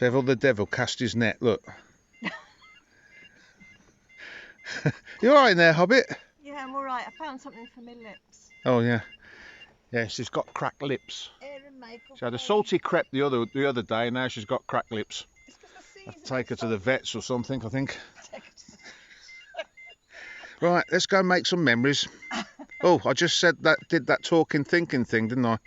Devil the devil cast his net, look. You alright in there, Hobbit? Yeah, I'm alright. I found something for my lips. Oh yeah. Yeah, she's got cracked lips. Hair and makeup. She had a salty crepe the other day, and now she's got cracked lips. It's 'cause the I'll season take her is to the so- vets or something, I think. Take her to Right, let's go make some memories. Oh, I just did that talking, thinking thing, didn't I?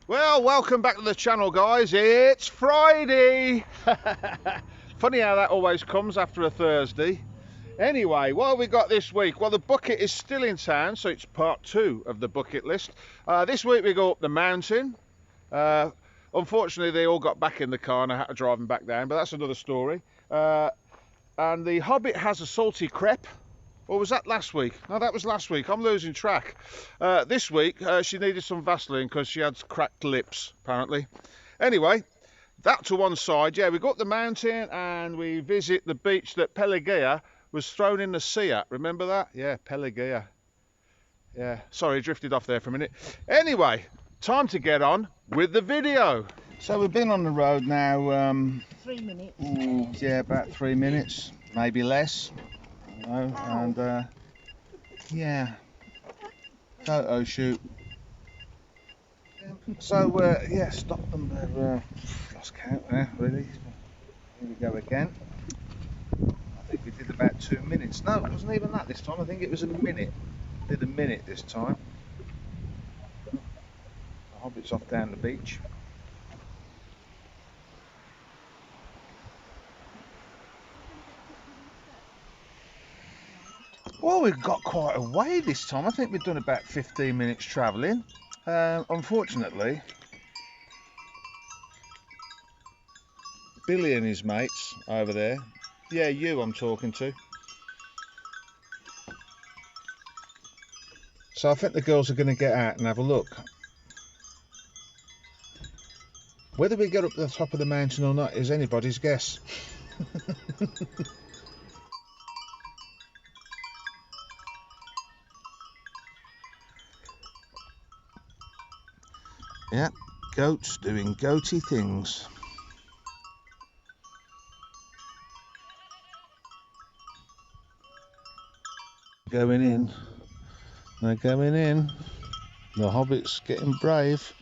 Well, welcome back to the channel, guys. It's Friday. Funny how that always comes after a Thursday. Anyway, what have we got this week? Well, the bucket is still in town, so it's part 2 of the bucket list. This week we go up the mountain. Unfortunately, they all got back in the car and I had to drive them back down, but that's another story. And the Hobbit has a salty crepe. Or was that last week? No, that was last week. I'm losing track. This week, she needed some Vaseline because she had cracked lips, apparently. Anyway, that to one side. Yeah, we go up the mountain and we visit the beach that Pelagia was thrown in the sea at. Remember that? Yeah, Pelagia. Yeah, sorry, drifted off there for a minute. Anyway, time to get on with the video. So we've been on the road now. 3 minutes. Yeah, about 3 minutes, maybe less. And yeah, photo shoot. So yeah, stop them. Lost count there, really. Here we go again. I think we did about 2 minutes. No, it wasn't even that this time. I think it was a minute. Did a minute this time. The Hobbit's off down the beach. Well, we've got quite a way this time. I think we've done about 15 minutes travelling. Unfortunately, Billy and his mates over there. Yeah, you I'm talking to. So I think the girls are going to get out and have a look. Whether we get up to the top of the mountain or not is anybody's guess. Yeah, goats doing goaty things. Going in. They're going in. The Hobbit's getting brave.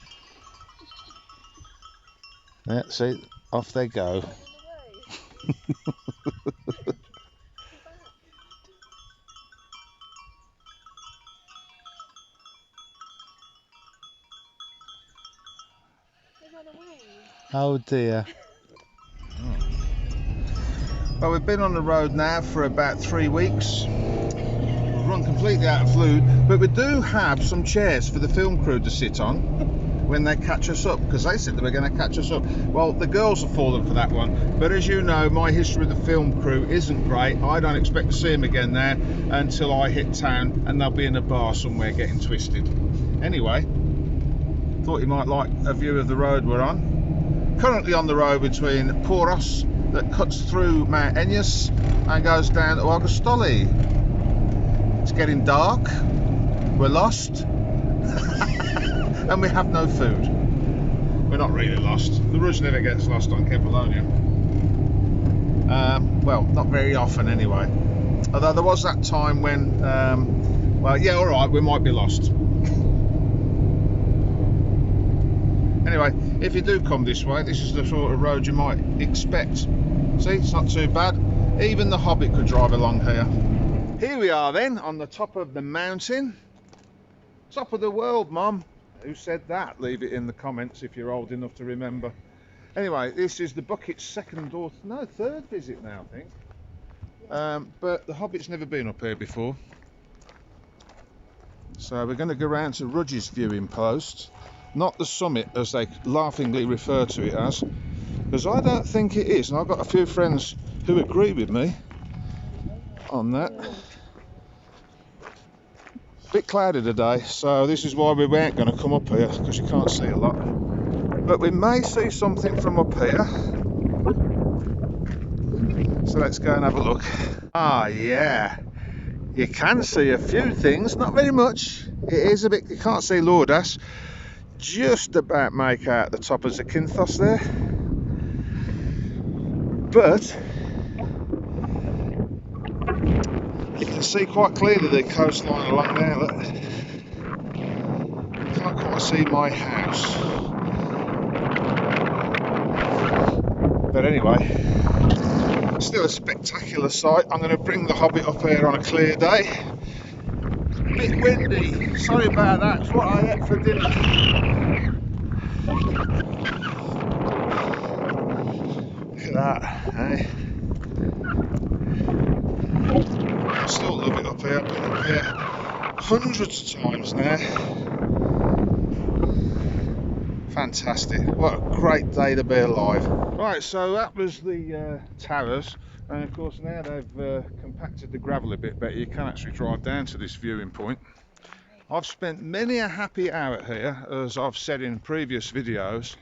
Yeah, see, off they go. Oh dear. Well, we've been on the road now for about 3 weeks. We've run completely out of fluid, but we do have some chairs for the film crew to sit on when they catch us up, because they said they were going to catch us up. Well, the girls have fallen for that one, but as you know, my history with the film crew isn't great. I don't expect to see them again there until I hit town and they'll be in a bar somewhere getting twisted. Anyway, thought you might like a view of the road we're on. Currently on the road between Corellis that cuts through Mount Aenos and goes down to Agia. It's getting dark, we're lost, and we have no food. We're not really lost. The Rouge never gets lost on Kepalonia. Well, not very often anyway. Although there was that time when, well, yeah, all right, we might be lost. Anyway, if you do come this way, this is the sort of road you might expect. See, it's not too bad. Even the Hobbit could drive along here. Here we are then, on the top of the mountain. Top of the world, Mum. Who said that? Leave it in the comments if you're old enough to remember. Anyway, this is the bucket's third visit now, I think. But the Hobbit's never been up here before. So we're going to go round to Rudge's viewing post. Not the summit, as they laughingly refer to it as, because I don't think it is, and I've got a few friends who agree with me on that. Bit cloudy today, so this is why we weren't going to come up here, because you can't see a lot. But we may see something from up here. So let's go and have a look. Ah, yeah. You can see a few things, not very much. It is a bit, you can't see Lourdes. Just about make out the top of Zakynthos there. But you can see quite clearly the coastline along there. Look. Can't quite see my house. But anyway, still a spectacular sight. I'm going to bring the Hobbit up here on a clear day. Bit windy, sorry about that, it's what I ate for dinner. Look at that, eh? I still love it up here, I've been up here hundreds of times now. Fantastic, what a great day to be alive. Right, so that was the towers, and of course now they've compacted the gravel a bit better. You can actually drive down to this viewing point. I've spent many a happy hour here, as I've said in previous videos.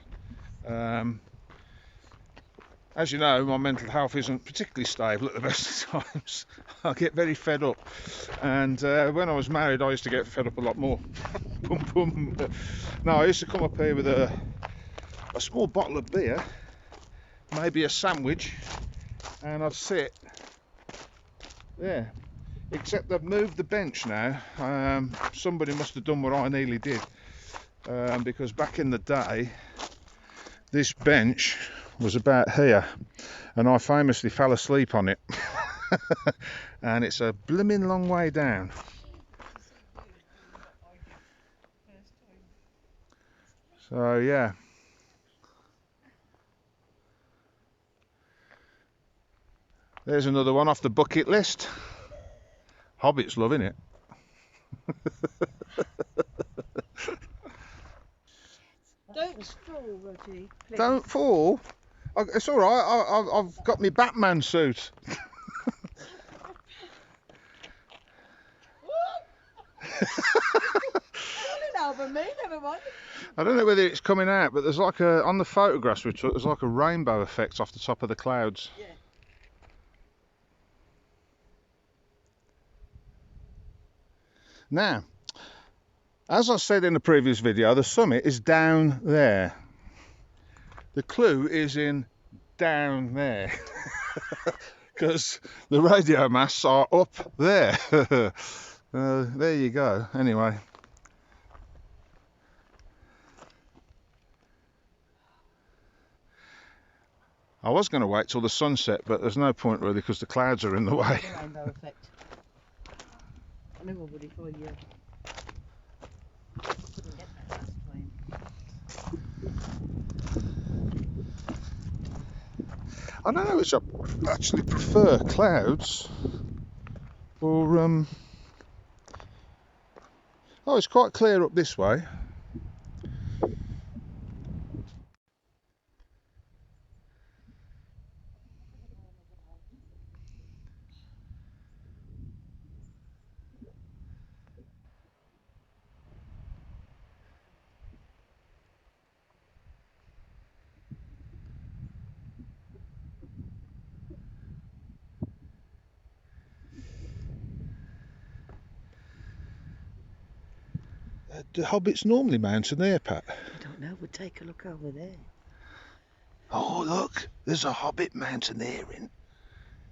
As you know, my mental health isn't particularly stable at the best of times. I get very fed up, and when I was married I used to get fed up a lot more. Boom, boom. No, I used to come up here with a small bottle of beer, maybe a sandwich, and I'd sit there. Except they've moved the bench now. Somebody must have done what I nearly did, because back in the day this bench was about here and I famously fell asleep on it. And it's a blooming long way down. So yeah, there's another one off the bucket list. Hobbit's loving it. Don't fall, Roddy. Please. Don't fall. It's all right. I've got my Batman suit. Never mind. I don't know whether it's coming out, but there's like on the photographs we took, there's like a rainbow effect off the top of the clouds. Yeah. Now, as I said in the previous video, the summit is down there. The clue is in down there. Because the radio masts are up there. There you go. Anyway. I was going to wait till the sunset, but there's no point really because the clouds are in the way. Rainbow effect. I never would have thought you. Couldn't get that last time. I don't know which I actually prefer, clouds or oh, it's quite clear up this way. Do hobbits normally mountaineer, Pat? I don't know. We'll take a look over there. Oh, look, there's a hobbit mountaineering.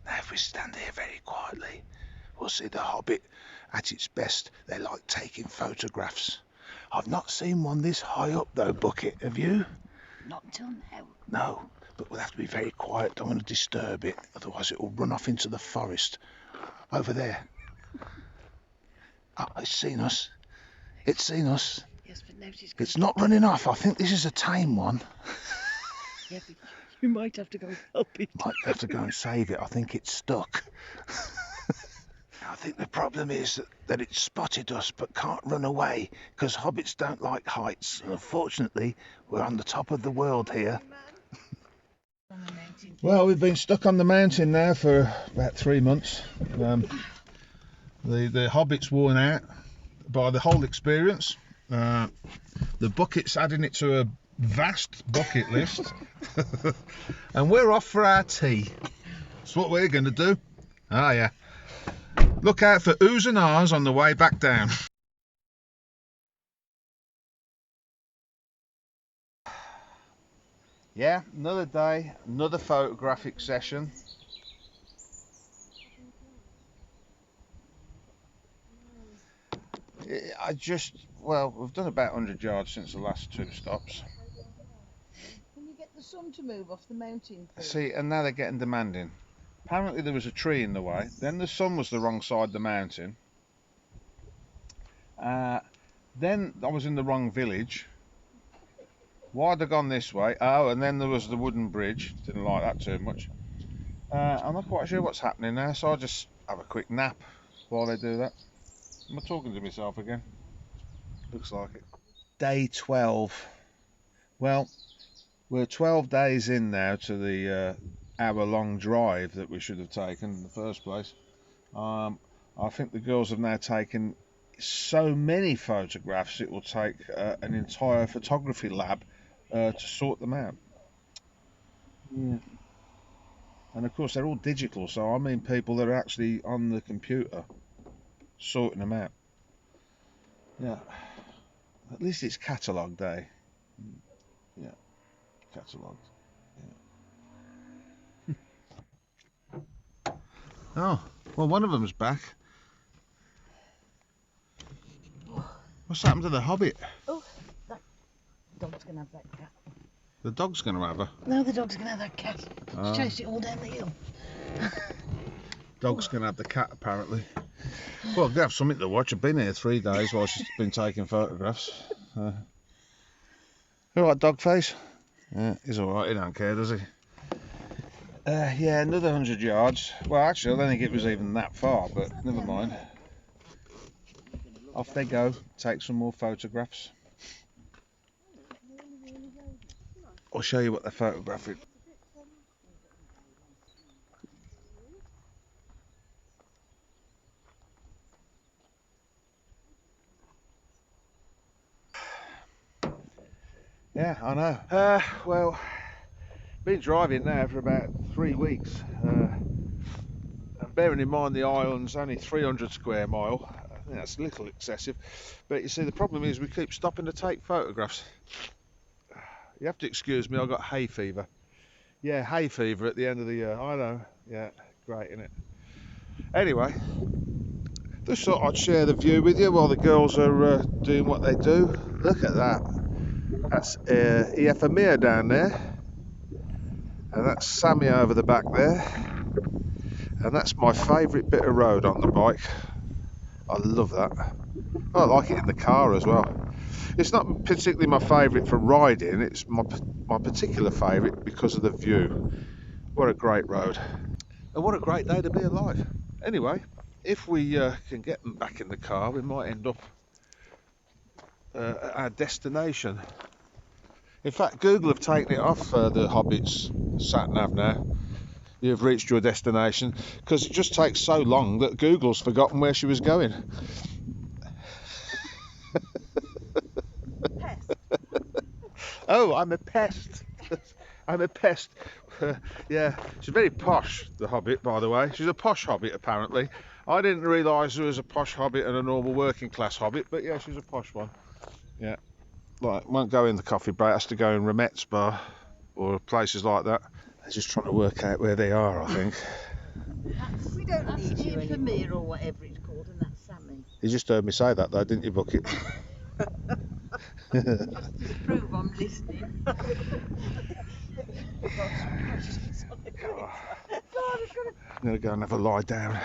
Now, if we stand here very quietly, we'll see the hobbit at its best. They like taking photographs. I've not seen one this high up, though, Bucket. Have you? Not until now. No, but we'll have to be very quiet. Don't want to disturb it, otherwise it will run off into the forest. Over there. Oh, it's seen us. It's seen us. Yes, but now she's It's not running off. I think this is a tame one. Yeah, but you might have to go and help it. Might have to go and save it. I think it's stuck. I think the problem is that it spotted us but can't run away because hobbits don't like heights. And unfortunately, we're on the top of the world here. Well, we've been stuck on the mountain now for about 3 months. The hobbit's worn out by the whole experience. The bucket's adding it to a vast bucket list. And we're off for our tea. That's what we're going to do. Oh yeah. Look out for oohs and ahs on the way back down. Yeah, another day, another photographic session. Well, we've done about 100 yards since the last 2 stops. Can you get the sun to move off the mountain? Please? See, and now they're getting demanding. Apparently there was a tree in the way, then the sun was the wrong side of the mountain. Then I was in the wrong village. Why'd I gone this way? Oh, and then there was the wooden bridge. Didn't like that too much. I'm not quite sure what's happening there, so I'll just have a quick nap while they do that. Am I talking to myself again? Looks like it. Day 12. Well, we're 12 days in now to the hour-long drive that we should have taken in the first place. I think the girls have now taken so many photographs it will take an entire photography lab to sort them out. Yeah. And of course they're all digital, so I mean people that are actually on the computer sorting them out. Yeah. At least it's catalogue day. Yeah. Catalogued. Yeah. Oh, well, one of them's back. What's happened to the Hobbit? Oh, that dog's going to have that cat. The dog's going to have her? No, the dog's going to have that cat. It's chased it all down the hill. Dog's going to have the cat, apparently. Well, I'm going to have something to watch. I've been here 3 days while she's been taking photographs. All right, dog face? Yeah, he's all right. He don't care, does he? Yeah, another 100 yards. Well, actually, I don't think it was even that far, but never mind. Off they go, take some more photographs. I'll show you what they're photographing. Yeah, I know. Well, been driving now for about 3 weeks. And bearing in mind the island's only 300 square mile, I think that's a little excessive. But you see, the problem is we keep stopping to take photographs. You have to excuse me, I've got hay fever. Yeah, hay fever at the end of the year. I know. Yeah, great, isn't it? Anyway, just thought I'd share the view with you while the girls are doing what they do. Look at that. That's Ephemia down there. And that's Sammy over the back there. And that's my favourite bit of road on the bike. I love that. I like it in the car as well. It's not particularly my favourite for riding, it's my particular favourite because of the view. What a great road. And what a great day to be alive. Anyway, if we can get them back in the car, we might end up at our destination. In fact, Google have taken it off the Hobbit's sat-nav now. You've reached your destination, because it just takes so long that Google's forgotten where she was going. Oh, I'm a pest. I'm a pest. Yeah, she's very posh, the Hobbit, by the way. She's a posh Hobbit, apparently. I didn't realise there was a posh Hobbit and a normal working class Hobbit, but yeah, she's a posh one. Yeah. Like, won't go in the coffee break, has to go in Remet's bar or places like that. They're just trying to work out where they are, I think. We don't need you Ephemia or whatever it's called, and that's Sammy. You just heard me say that though, didn't you, Bucket? Just to prove I'm listening. I'm going to go and have a lie down.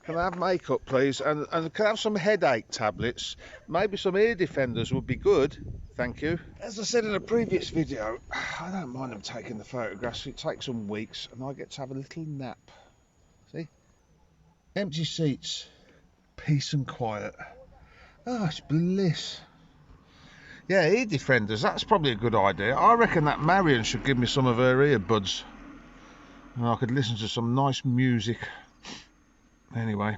Can I have makeup, please? And can I have some headache tablets? Maybe some ear defenders would be good. Thank you. As I said in a previous video, I don't mind them taking the photographs. It takes some weeks and I get to have a little nap. See? Empty seats. Peace and quiet. Oh, it's bliss. Yeah, ear defenders. That's probably a good idea. I reckon that Marion should give me some of her earbuds. And I could listen to some nice music. Anyway,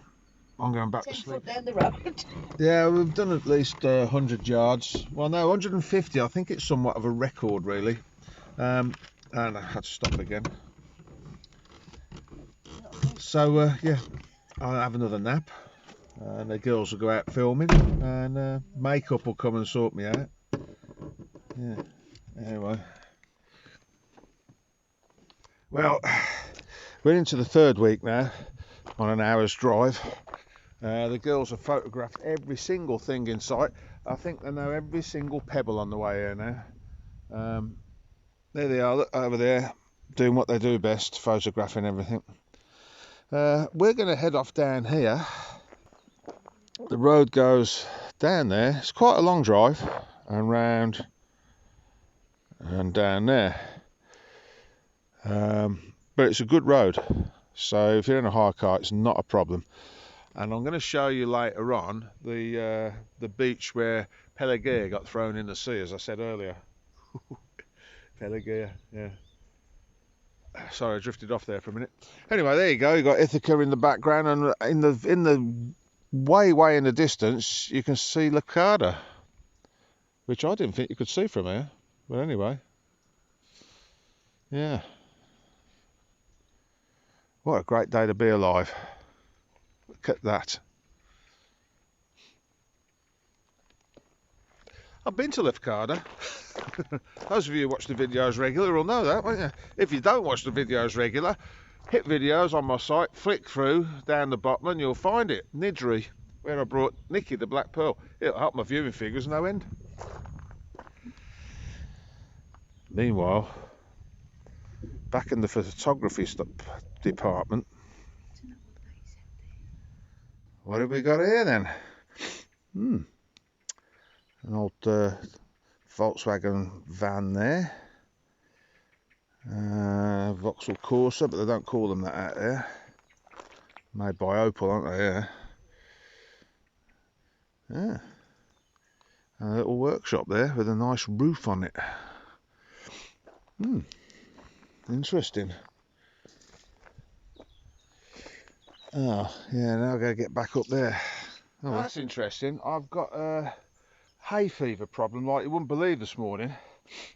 I'm going back to sleep. 10 foot down the road. Yeah, we've done at least 100 yards. Well, no, 150. I think it's somewhat of a record, really. And I had to stop again. So, yeah, I'll have another nap, and the girls will go out filming, and makeup will come and sort me out. Yeah. Anyway. Well, we're into the third week now on an hour's drive. The girls have photographed every single thing in sight. I think they know every single pebble on the way here now. There they are, look, over there, doing what they do best, photographing everything. We're going to head off down here. The road goes down there. It's quite a long drive, and round and down there. But it's a good road, so if you're in a hire car, it's not a problem. And I'm going to show you later on the beach where Pelagia got thrown in the sea, as I said earlier. Pelagia, yeah. Sorry, I drifted off there for a minute. Anyway, there you go. You got Ithaca in the background, and in the way in the distance, you can see Leucada, which I didn't think you could see from here. But anyway, yeah. What a great day to be alive. Look at that. I've been to Leucada. Those of you who watch the videos regular will know that, won't you? If you don't watch the videos regular, hit videos on my site, flick through down the bottom and you'll find it. Nidri, where I brought Nikki the Black Pearl. It'll help my viewing figures no end. Meanwhile, back in the photography department, what have we got here then? An old Volkswagen van there. Vauxhall Corsa, but they don't call them that out there. Made by Opel, aren't they? Yeah. Yeah. And a little workshop there with a nice roof on it. Interesting. Oh, yeah, now I've got to get back up there. Oh, that's interesting. I've got a hay fever problem like you wouldn't believe this morning.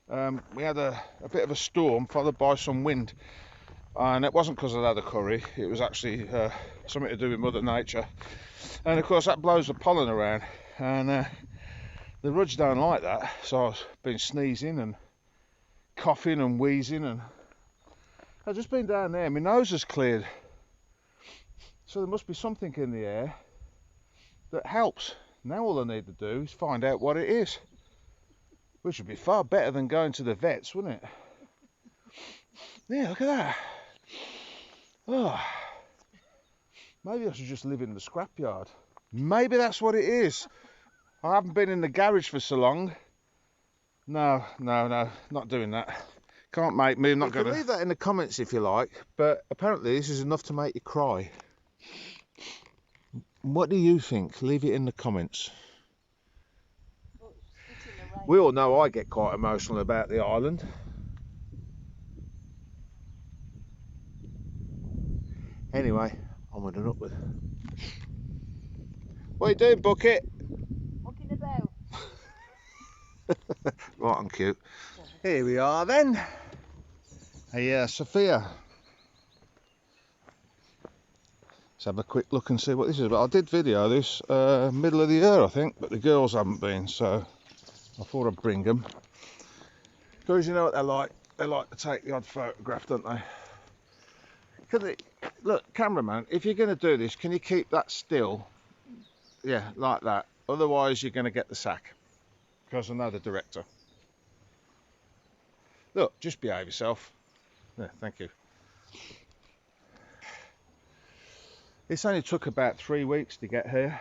We had a bit of a storm followed by some wind. And it wasn't because I had a curry, it was actually something to do with Mother Nature. And of course that blows the pollen around. And the Rudge don't like that. So I've been sneezing and coughing and wheezing, and I've just been down there, my nose has cleared. So there must be something in the air that helps. Now all I need to do is find out what it is. Which would be far better than going to the vets, wouldn't it? Yeah, look at that. Oh, maybe I should just live in the scrapyard. Maybe that's what it is. I haven't been in the garage for so long. No, not doing that. Can't make me, I'm not going to. Leave that in the comments if you like, but apparently this is enough to make you cry. What do you think? Leave it in the comments. We all know I get quite emotional about the island. Anyway, onward and upward. What are you doing, Bucket? Walking about. Right on cue. Here we are then. Agia Sofia. Let's have a quick look and see what this is about. I did video this middle of the year, I think, but the girls haven't been, so I thought I'd bring them. Because you know what they're like. They like to take the odd photograph, don't they? Look, cameraman, if you're going to do this, can you keep that still? Yeah, like that. Otherwise, you're going to get the sack. Because I know the director. Look, just behave yourself. Yeah, thank you. This only took about 3 weeks to get here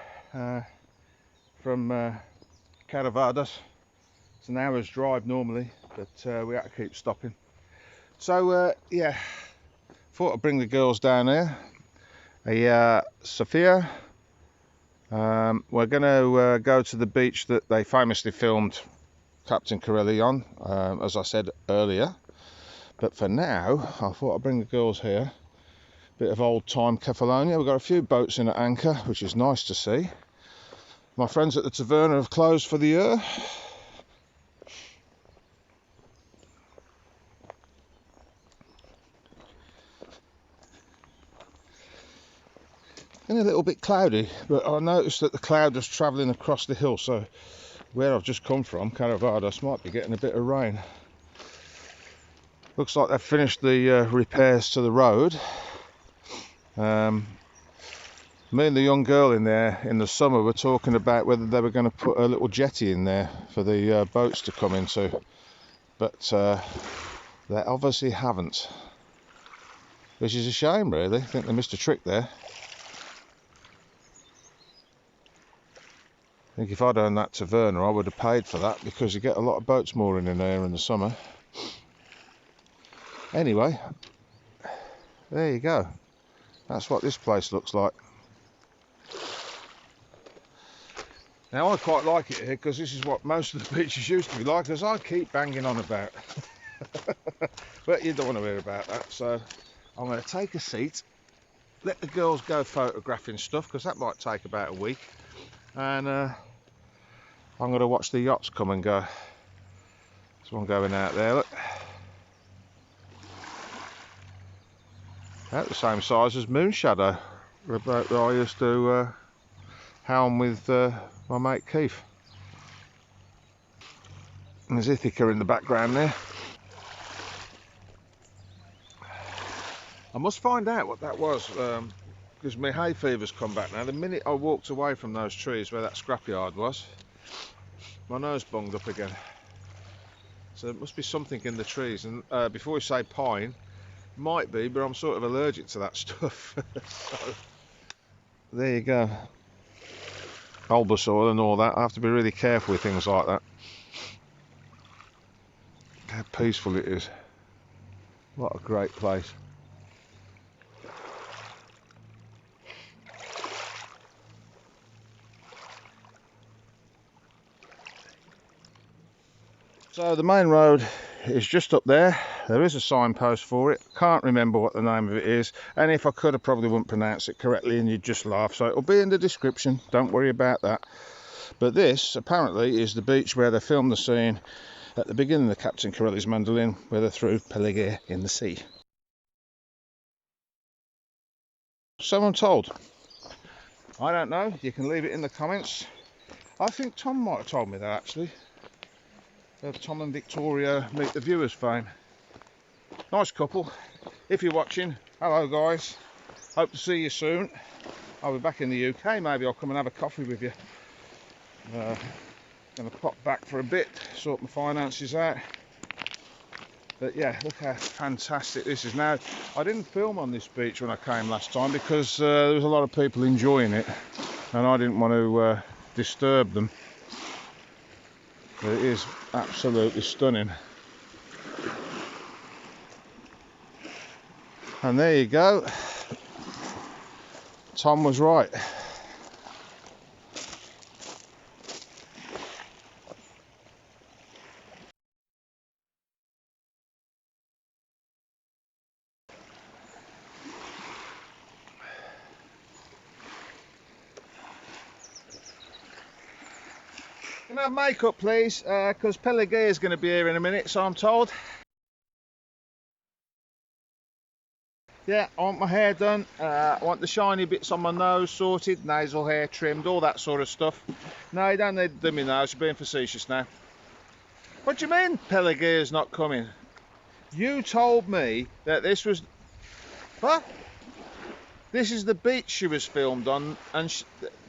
from Caravadas. It's an hour's drive normally, but we had to keep stopping. So yeah, thought I'd bring the girls down here. Agia Sofia. We're going to go to the beach that they famously filmed Captain Corellis on, as I said earlier. But for now, I thought I'd bring the girls here. Bit of old time Kefalonia. We've got a few boats in at anchor, which is nice to see. My friends at the taverna have closed for the year. And a little bit cloudy, but I noticed that the cloud was travelling across the hill, so where I've just come from, Caravados, might be getting a bit of rain. Looks like they've finished the repairs to the road. Me and the young girl in there in the summer were talking about whether they were going to put a little jetty in there for the boats to come into, but they obviously haven't, which is a shame really. I think they missed a trick there. I think if I'd owned that taverna I would have paid for that, because you get a lot of boats mooring in there in the summer. Anyway, there you go. That's what this place looks like. Now I quite like it here because this is what most of the beaches used to be like, as I keep banging on about. But you don't want to hear about that, so I'm going to take a seat, let the girls go photographing stuff, because that might take about a week, and I'm going to watch the yachts come and go. There's one going out there, look. About the same size as Moonshadow, the boat that I used to helm with my mate Keith. And there's Ithaca in the background there. I must find out what that was, because my hay fever's come back now. The minute I walked away from those trees where that scrapyard was, my nose bunged up again. So there must be something in the trees, and before we say pine, might be, but I'm sort of allergic to that stuff. So, there you go. Bulbasaur and all that. I have to be really careful with things like that. How peaceful it is. What a great place. So the main road is just up there. There is a signpost for it. Can't remember what the name of it is, and if I could I probably wouldn't pronounce it correctly and you'd just laugh, so it'll be in the description, don't worry about that. But this apparently is the beach where they filmed the scene at the beginning of Captain Corellis' Mandolin, where they threw Pelagia in the sea. So I'm told. I don't know, you can leave it in the comments. I think Tom might have told me that actually. Tom and Victoria Meet the Viewers fame. Nice couple. If you're watching, hello guys. Hope to see you soon. I'll be back in the UK, maybe I'll come and have a coffee with you. Gonna pop back for a bit, sort my finances out. But yeah, look how fantastic this is. Now, I didn't film on this beach when I came last time because there was a lot of people enjoying it and I didn't want to disturb them. But it is absolutely stunning. And there you go. Tom was right. Can I have makeup please? Because Pelagia is going to be here in a minute, so I'm told. Yeah, I want my hair done, I want the shiny bits on my nose sorted, nasal hair trimmed, all that sort of stuff. No, you don't need to do my nose, you're being facetious now. What do you mean Pelagia's not coming? You told me that this was... What? This is the beach she was filmed on, and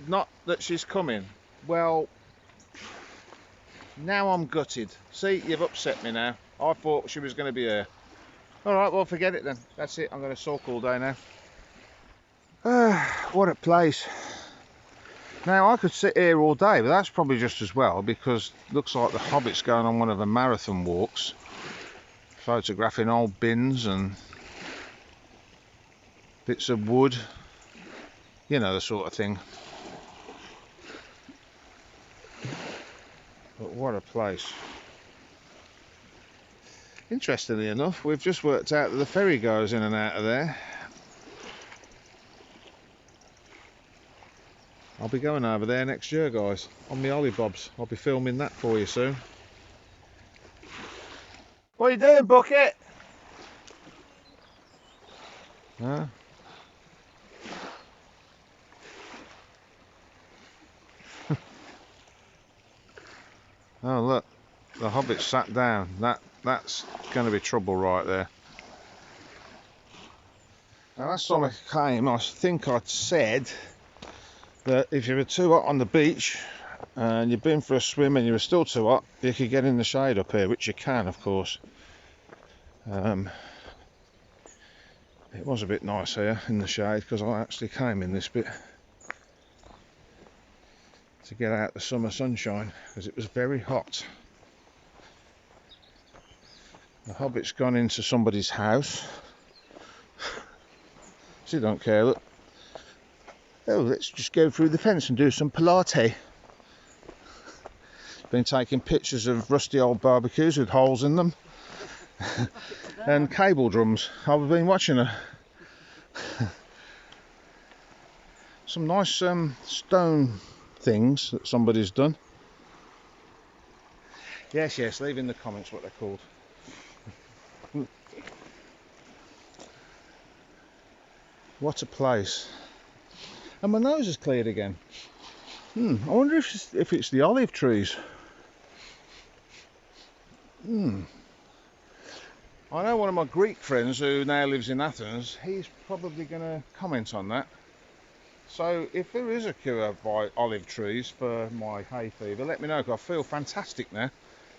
not that she's coming. Well, now I'm gutted. See, you've upset me now. I thought she was going to be here. Alright, well forget it then. That's it, I'm going to sulk all day now. What a place. Now I could sit here all day, but that's probably just as well, because it looks like the Hobbit's going on one of the marathon walks, photographing old bins and bits of wood, you know, the sort of thing. But what a place. Interestingly enough, we've just worked out that the ferry goes in and out of there. I'll be going over there next year, guys, on my Ollie Bobs. I'll be filming that for you soon. What are you doing, Bucket? Huh? Oh look, the Hobbit sat down. That's going to be trouble right there. Now last time I came, I think I'd said that if you were too hot on the beach and you've been for a swim and you were still too hot, you could get in the shade up here, which you can, of course. It was a bit nice here in the shade because I actually came in this bit to get out the summer sunshine because it was very hot. The Hobbit's gone into somebody's house. She don't care, look. Oh, let's just go through the fence and do some Pilates. Been taking pictures of rusty old barbecues with holes in them. And cable drums. I've been watching her. Some nice stone things that somebody's done. Yes, leave in the comments what they're called. What a place. And my nose is cleared again. I wonder if it's the olive trees. I know one of my Greek friends who now lives in Athens, he's probably going to comment on that. So if there is a cure by olive trees for my hay fever, let me know, because I feel fantastic now.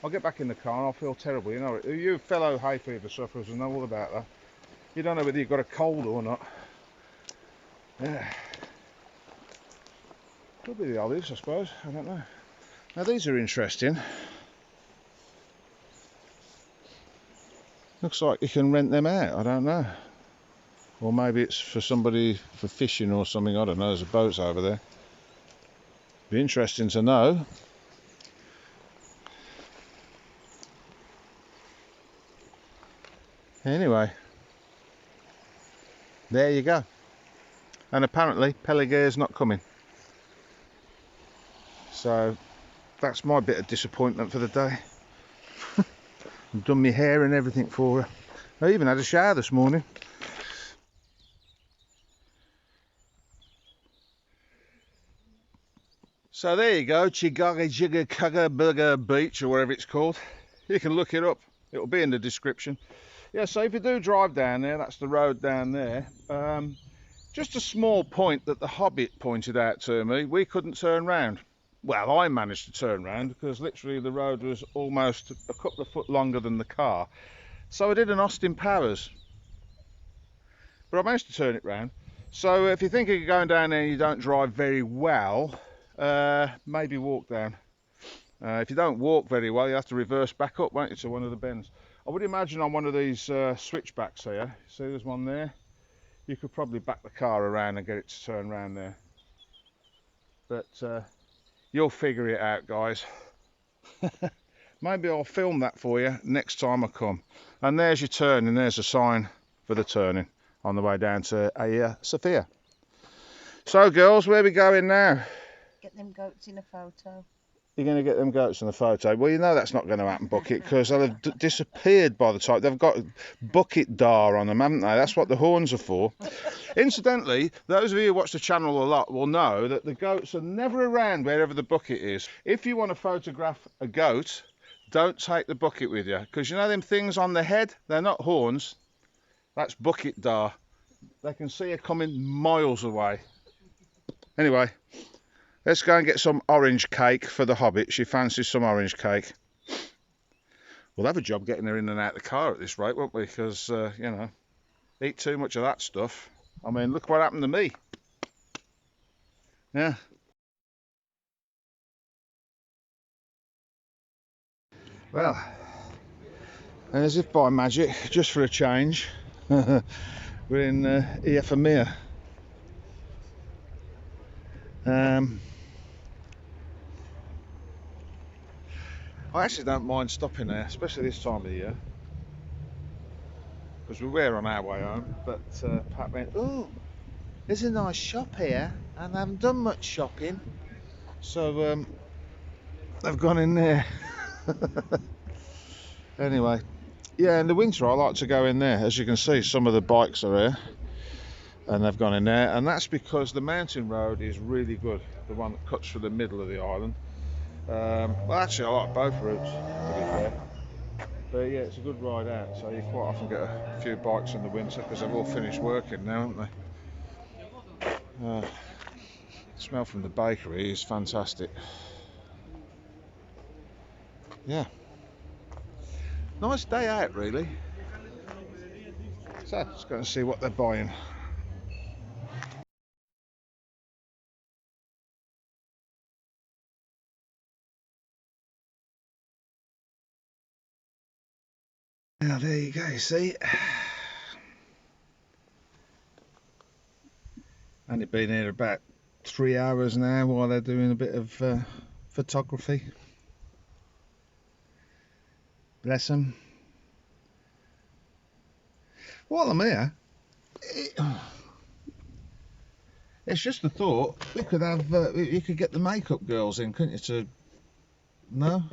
I'll get back in the car and I'll feel terrible. You know, you fellow hay fever sufferers will know all about that. You don't know whether you've got a cold or not. Yeah. Could be the olives, I suppose. I don't know. Now these are interesting. Looks like you can rent them out, I don't know. Or maybe it's for somebody for fishing or something, I don't know, there's boats over there. Be interesting to know. Anyway, there you go. And apparently Pelagia's not coming. So that's my bit of disappointment for the day. I've done my hair and everything for her. I even had a shower this morning. So there you go, Chigaga Jigga Kugga Burger Beach, or whatever it's called. You can look it up, it'll be in the description. Yeah, so if you do drive down there, that's the road down there. Just a small point that the Hobbit pointed out to me, we couldn't turn round. Well, I managed to turn round because literally the road was almost a couple of foot longer than the car. So I did an Austin Powers, but I managed to turn it round. So if you think you're going down there and you don't drive very well, maybe walk down. If you don't walk very well, you have to reverse back up, won't you, to one of the bends. I would imagine on one of these switchbacks here, see there's one there, you could probably back the car around and get it to turn around there. But you'll figure it out, guys. Maybe I'll film that for you next time I come. And there's your turn, and there's a sign for the turning on the way down to Agia Sofia. So girls, where are we going now? Get them goats in a photo. You're going to get them goats in the photo. Well, you know that's not going to happen, Bucket, because they'll have disappeared by the time. They've got bucket dar on them, haven't they? That's what the horns are for. Incidentally, those of you who watch the channel a lot will know that the goats are never around wherever the bucket is. If you want to photograph a goat, don't take the bucket with you, because you know them things on the head? They're not horns. That's bucket dar. They can see you coming miles away. Anyway. Let's go and get some orange cake for the Hobbit. She fancies some orange cake. We'll have a job getting her in and out of the car at this rate, won't we? Because, you know, eat too much of that stuff. I mean, look what happened to me. Yeah. Well, and as if by magic, just for a change, we're in Ephemia. I actually don't mind stopping there, especially this time of the year, because we were on our way home. But Pat went, "Oh, there's a nice shop here, and I haven't done much shopping," so they've gone in there. Anyway, yeah, in the winter I like to go in there. As you can see, some of the bikes are here, and they've gone in there, and that's because the mountain road is really good, the one that cuts through the middle of the island. Well, actually, I like both routes, to be fair. But yeah, it's a good ride out, so you quite often get a few bikes in the winter because they've all finished working now, haven't they? The smell from the bakery is fantastic. Yeah. Nice day out, really. So, just going to see what they're buying. Now, there you go, see? Only been here about 3 hours now while they're doing a bit of photography. Bless them. While I'm here, it's just a thought. We could have, you could get the makeup girls in, couldn't you? To no?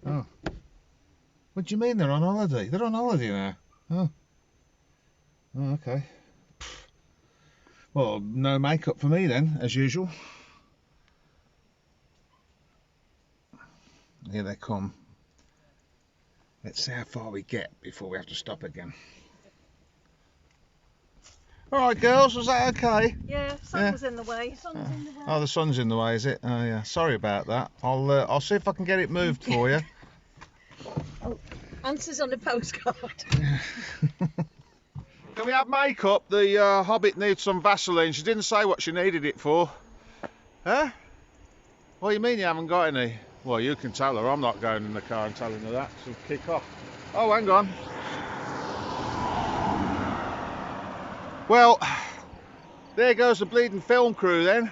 Oh. What do you mean they're on holiday? They're on holiday now. Oh. Oh, okay. Well, no makeup for me then, as usual. Here they come. Let's see how far we get before we have to stop again. Alright girls, was that okay? Yeah, sun's in the way. Oh, the sun's in the way, is it? Oh yeah, sorry about that. I'll see if I can get it moved for you. Oh, answers on a postcard. Can we have makeup? The Hobbit needs some Vaseline. She didn't say what she needed it for. Huh? What do you mean you haven't got any? Well, you can tell her. I'm not going in the car and telling her that. She'll kick off. Oh, hang on. Well, there goes the bleeding film crew then.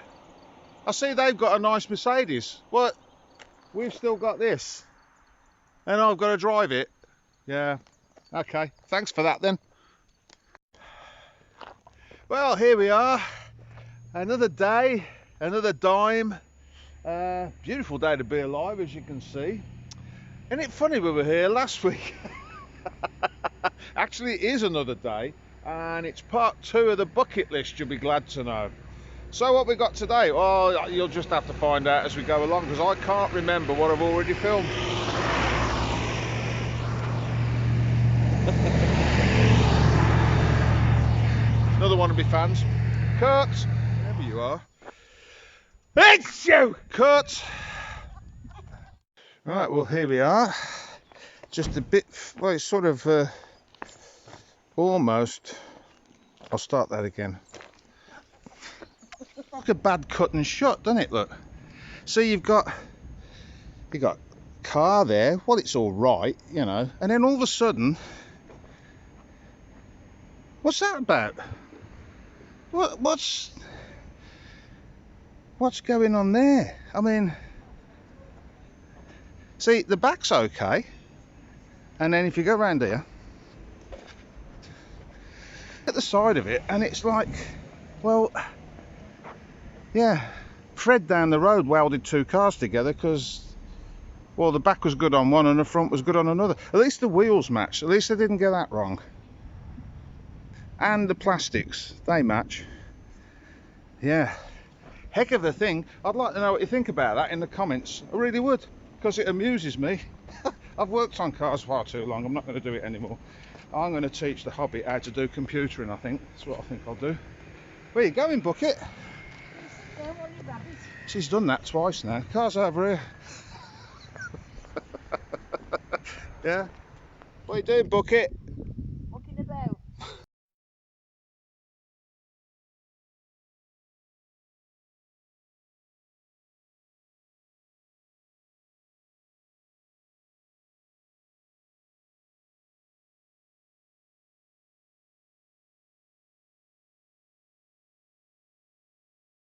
I see they've got a nice Mercedes. What? We've still got this. And I've got to drive it. Yeah. Okay. Thanks for that then. Well, here we are. Another day, another dime. Beautiful day to be alive, as you can see. Isn't it funny, we were here last week? Actually, it is another day, and it's part 2 of the bucket list, you'll be glad to know. So what we got today? Well, you'll just have to find out as we go along, because I can't remember what I've already filmed. Another one of my fans. Kurt, wherever you are. It's you, Kurt. Right, well, here we are. Just a bit, well, it's sort of almost, I'll start that again. Like a bad cut and shot, doesn't it? Look. See, you got car there. Well, it's all right, you know. And then all of a sudden, what's that about? What's going on there? I mean, see, the back's okay. And then if you go around here, at the side of it, and it's like, well, yeah, Fred down the road welded 2 cars together because, well, the back was good on one and the front was good on another. At least the wheels matched. At least they didn't get that wrong. And the plastics, they match. Yeah, heck of a thing. I'd like to know what you think about that in the comments. I really would, because it amuses me. I've worked on cars far too long. I'm not going to do it anymore. I'm going to teach the Hobbit how to do computering, I think. That's what I think I'll do. Where you going, Bucket? She's done that twice now. Car's over here. Yeah? What are you doing, Bucket?